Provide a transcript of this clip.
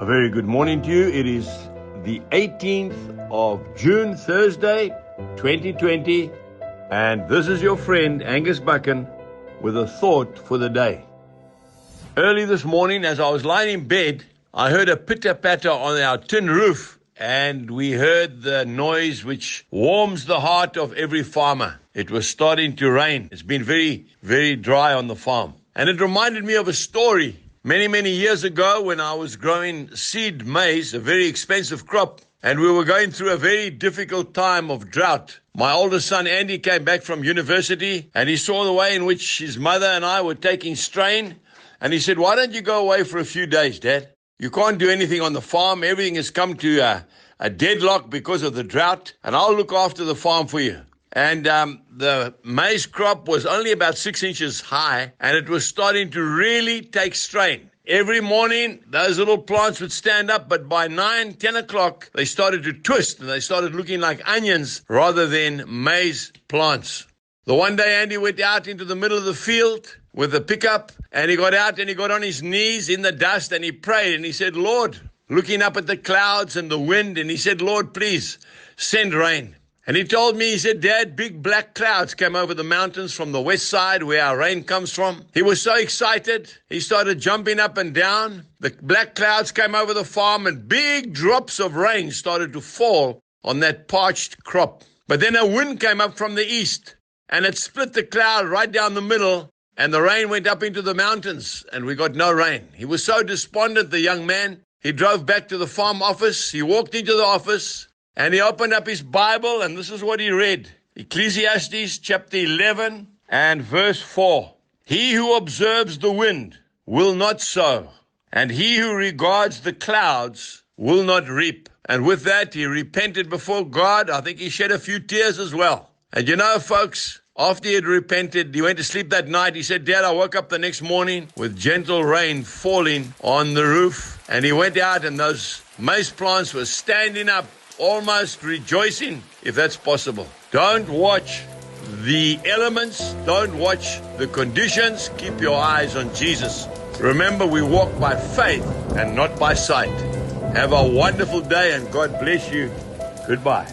A very good morning to you. It is the 18th of June, Thursday, 2020, and this is your friend Angus Buchan with a thought for the day. Early this morning, as I was lying in bed, I heard a pitter-patter on our tin roof, and we heard the noise which warms the heart of every farmer. It was starting to rain. It's been very, very dry on the farm. And it reminded me of a story. Many years ago, when I was growing seed maize, a very expensive crop, and we were going through a very difficult time of drought. My oldest son, Andy, came back from university, and he saw the way in which his mother and I were taking strain, and he said, "Why don't you go away for a few days, Dad? You can't do anything on the farm. Everything has come to a deadlock because of the drought, and I'll look after the farm for you." And the maize crop was only about 6 inches high, and it was starting to really take strain. Every morning, those little plants would stand up, but by 9, 10 o'clock, they started to twist, and they started looking like onions rather than maize plants. The one day, Andy went out into the middle of the field with a pickup, and he got out and he got on his knees in the dust, and he prayed, and he said, "Lord," looking up at the clouds and the wind, and he said, "Lord, please send rain." And he told me, he said, "Dad, big black clouds came over the mountains from the west side where our rain comes from." He was so excited, he started jumping up and down. The black clouds came over the farm and big drops of rain started to fall on that parched crop. But then a wind came up from the east and it split the cloud right down the middle, and the rain went up into the mountains and we got no rain. He was so despondent, the young man. He drove back to the farm office. He walked into the office, and he opened up his Bible, and this is what he read. Ecclesiastes chapter 11 and verse 4. "He who observes the wind will not sow, and he who regards the clouds will not reap." And with that, he repented before God. I think he shed a few tears as well. And you know, folks, after he had repented, he went to sleep that night. He said, "Dad, I woke up the next morning with gentle rain falling on the roof." And he went out, and those maize plants were standing up, almost rejoicing, if that's possible. Don't watch the elements. Don't watch the conditions. Keep your eyes on Jesus. Remember, we walk by faith and not by sight. Have a wonderful day, and God bless you. Goodbye.